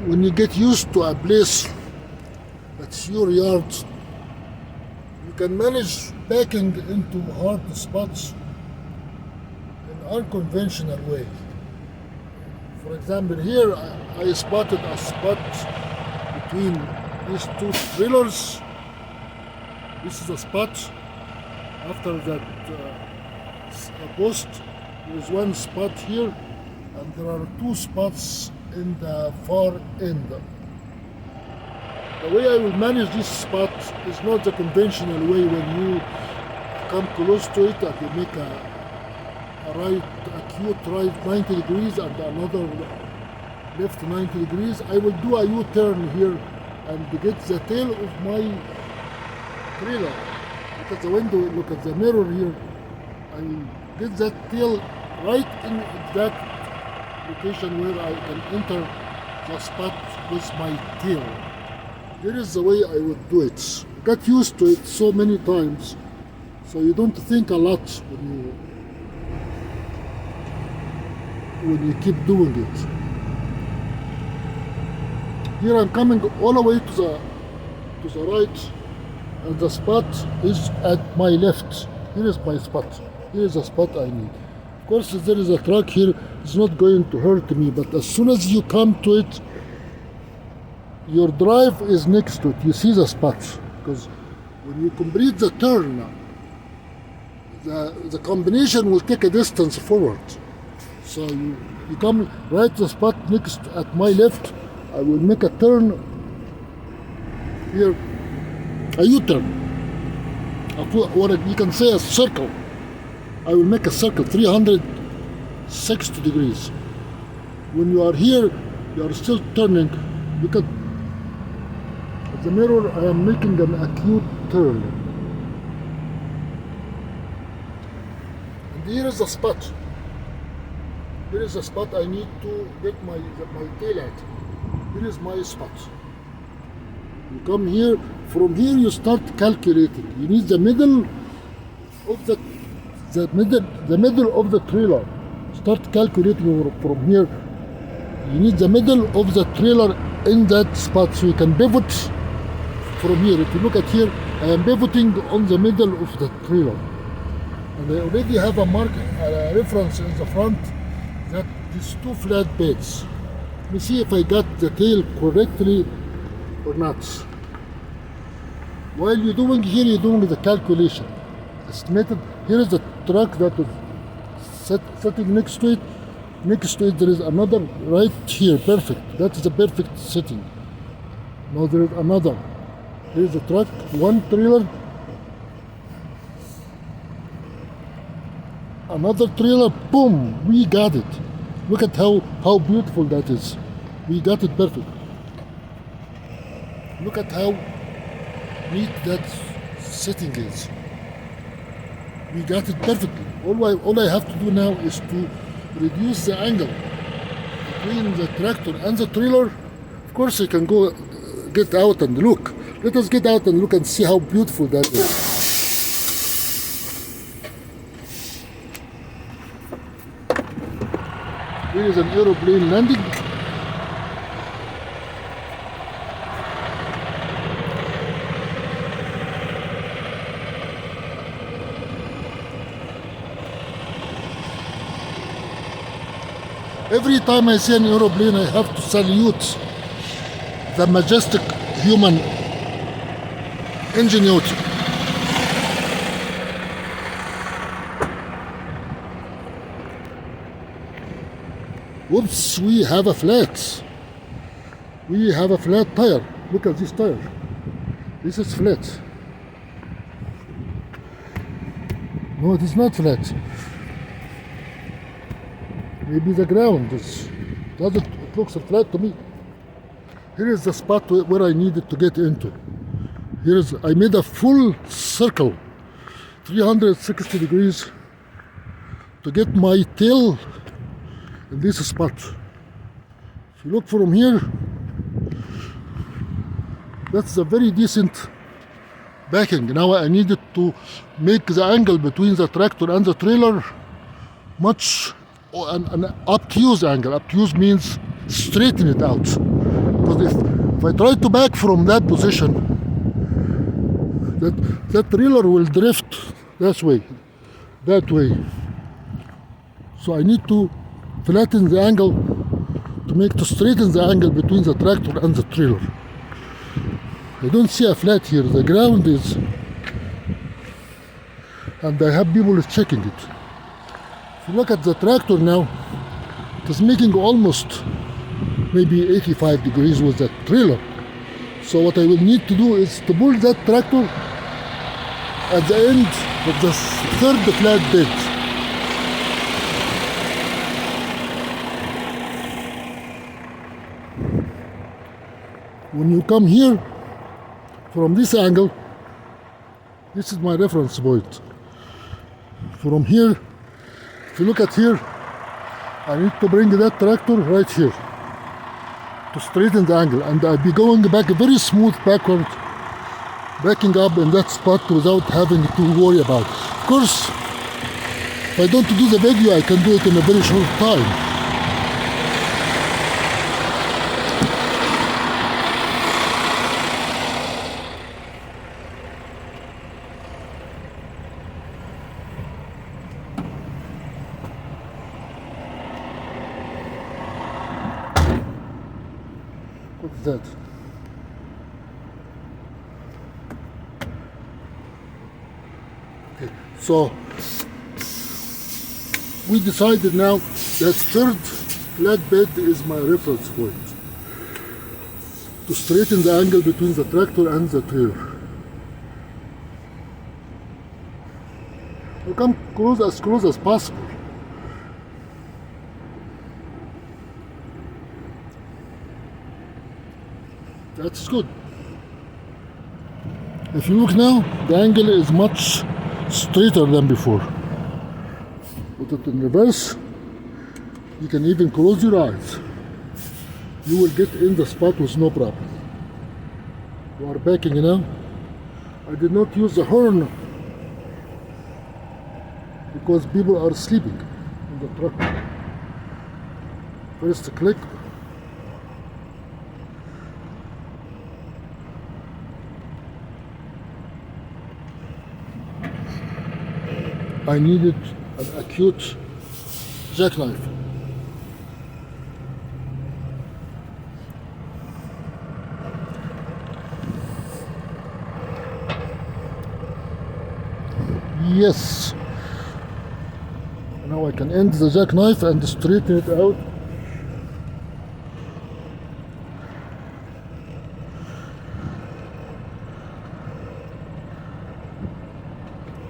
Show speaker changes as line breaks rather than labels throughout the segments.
when you get used to a place that's your yard, you can manage backing into hard spots in unconventional way. For example, here I spotted a spot between these two trailers. This is a spot. After that post, there is one spot here, and there are two spots in the far end. The way I will manage this spot is not the conventional way. When you come close to it and you make a acute right 90 degrees and another left 90 degrees, I will do a U-turn here and get the tail of my trailer. Look at the window, look at the mirror here. I will get that tail right in exact location where I can enter the spot with my tail. Here is the way I would do it. Get used to it so many times, so you don't think a lot when you keep doing it. Here I'm coming all the way to the right, and the spot is at my left. Here is my spot. Here is the spot I need. Of course, if there is a truck here, it's not going to hurt me, but as soon as you come to it, your drive is next to it. You see the spot, because when you complete the turn, the combination will take a distance forward. So you come right to the spot next at my left. I will make a turn here, a U-turn, what you can say a circle. I will make a circle 360 degrees. When you are here, you are still turning. Look at the mirror. I am making an acute turn. And here is the spot. Here is the spot I need to get my tail at. Here is my spot. You come here. From here you start calculating. You need the middle of the middle of the trailer. Start calculating from here. You need the middle of the trailer in that spot, so you can pivot from here. If you look at here, I am pivoting on the middle of the trailer, and I already have a reference in the front that these two flat beds. Let me see if I got the tail correctly or not. While you're doing here, you're doing the calculation. Estimated. Here is the truck that is sitting next to it. Next to it, there is another right here. Perfect. That is a perfect setting. Now there is another. Here is the truck. One trailer. Another trailer. Boom! We got it. Look at how beautiful that is. We got it perfect. Look at how neat that setting is. We got it perfectly. All I have to do now is to reduce the angle between the tractor and the trailer. Of course, I can go get out and look. Let us get out and look and see how beautiful that is. Here is an aeroplane landing. Every time I see an aeroplane, I have to salute the majestic human ingenuity. Whoops, we have a flat. We have a flat tire. Look at this tire. This is flat. No, it is not flat. Maybe the ground is, it looks flat to me. Here is the spot where I needed to get into. I made a full circle, 360 degrees, to get my tail in this spot. If you look from here, that's a very decent backing. Now I needed to make the angle between the tractor and the trailer much an obtuse angle. Obtuse means straighten it out. because if I try to back from that position, that trailer will drift that way. So I need to flatten the angle to straighten the angle between the tractor and the trailer. I don't see a flat here. The ground is, and I have people checking it. If you look at the tractor now, it is making almost maybe 85 degrees with that trailer. So what I will need to do is to pull that tractor at the end of the third flat bed. When you come here from this angle, this is my reference point. From here, if you look at here, I need to bring that tractor right here to straighten the angle, and I'll be going back very smooth backward, backing up in that spot without having to worry about it. Of course, if I don't do the video, I can do it in a very short time. What's that? Okay, so we decided now that third flatbed is my reference point to straighten the angle between the tractor and the trailer. I'll come close as possible. That's good. If you look now, the angle is much straighter than before. Put it in reverse. You can even close your eyes. You will get in the spot with no problem. You are backing now. I did not use the horn because people are sleeping in the truck. First click. I needed an acute jackknife. Yes. Now I can end the jackknife and straighten it out.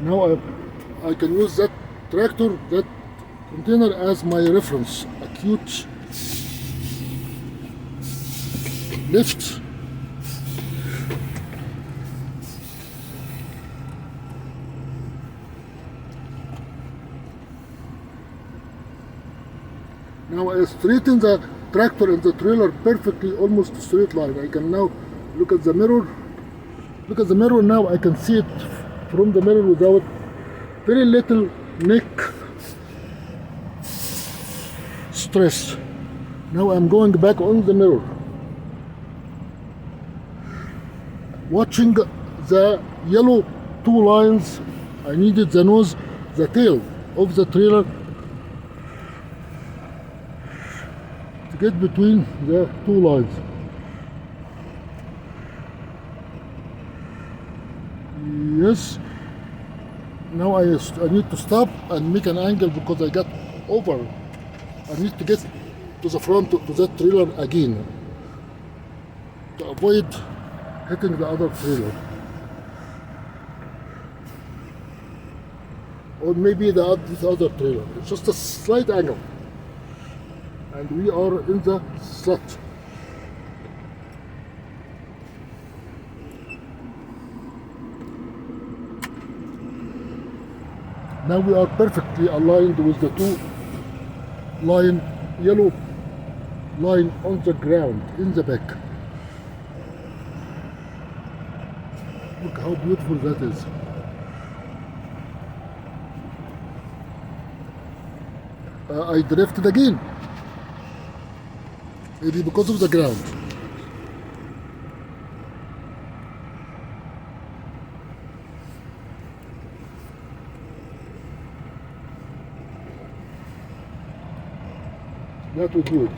Now I can use that tractor, that container as my reference. Acute lift. Now I straighten the tractor and the trailer perfectly, almost a straight line. I can now look at the mirror. Look at the mirror now. I can see it from the mirror without very little neck stress. Now I'm going back on the mirror, watching the yellow two lines. I needed the nose, the tail of the trailer to get between the two lines. Yes. Now I need to stop and make an angle because I got over. I need to get to the front to that trailer again to avoid hitting the other trailer. Or maybe this other trailer. It's just a slight angle. And we are in the slot. Now we are perfectly aligned with the two yellow line on the ground in the back. Look how beautiful that is. I drifted again. Maybe because of the ground. that will do it.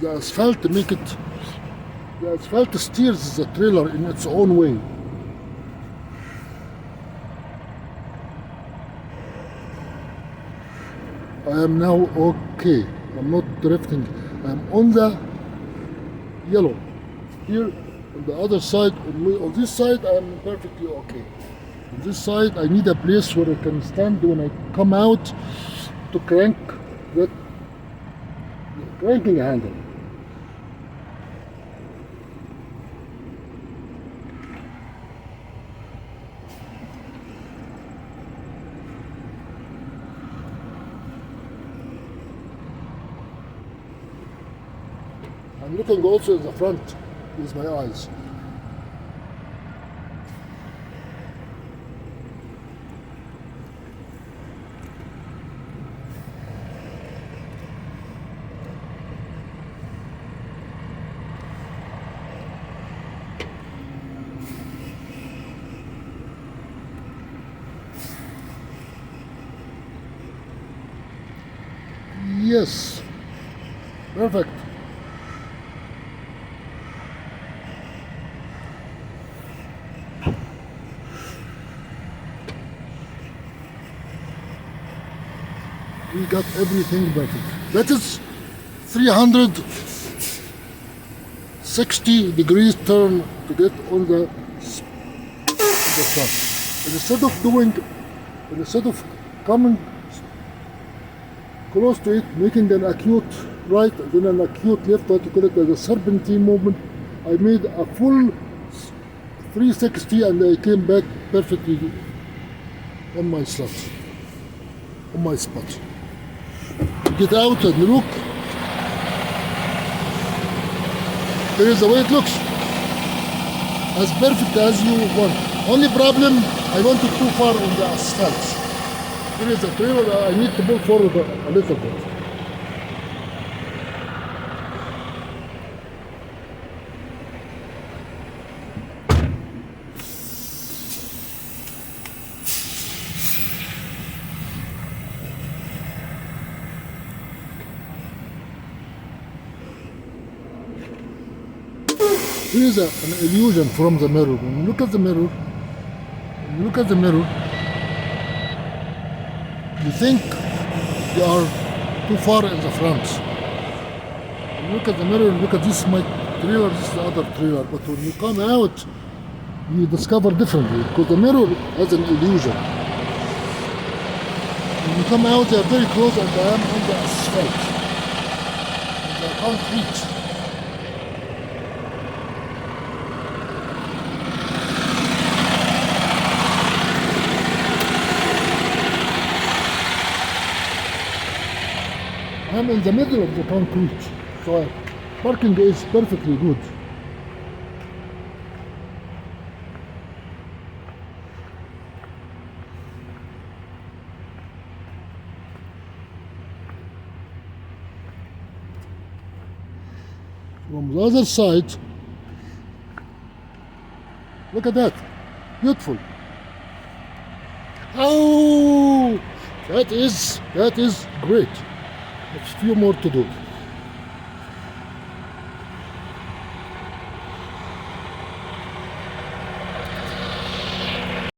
The asphalt make it. The asphalt steers the trailer in its own way. I am now okay. I'm not drifting. I'm on the yellow. Here on the other side, on this side, I am perfectly okay. On this side, I need a place where I can stand when I come out to crank that cranking handle. I'm looking also at the front with my eyes. Yes, perfect. We got everything perfect. That is 360 degrees turn to get on the front. Instead of coming close to it, making an acute right, then an acute left, what you call it as a serpentine movement, I made a full 360 and I came back perfectly on my slot, on my spot. Get out and look. There is the way it looks. As perfect as you want. Only problem, I went too far on the asphalt. There is a trailer, I need to move forward a little bit. Here is an illusion from the mirror. When you look at the mirror, you think you are too far in the front. When you look at the mirror, look at this my trailer, this is the other trailer. But when you come out, you discover differently because the mirror has an illusion. When you come out, they are very close and I am on the asphalt, on the concrete. I'm in the middle of the concrete, so parking is perfectly good. From the other side, look at that, beautiful. Oh, that is great. There's few more to do.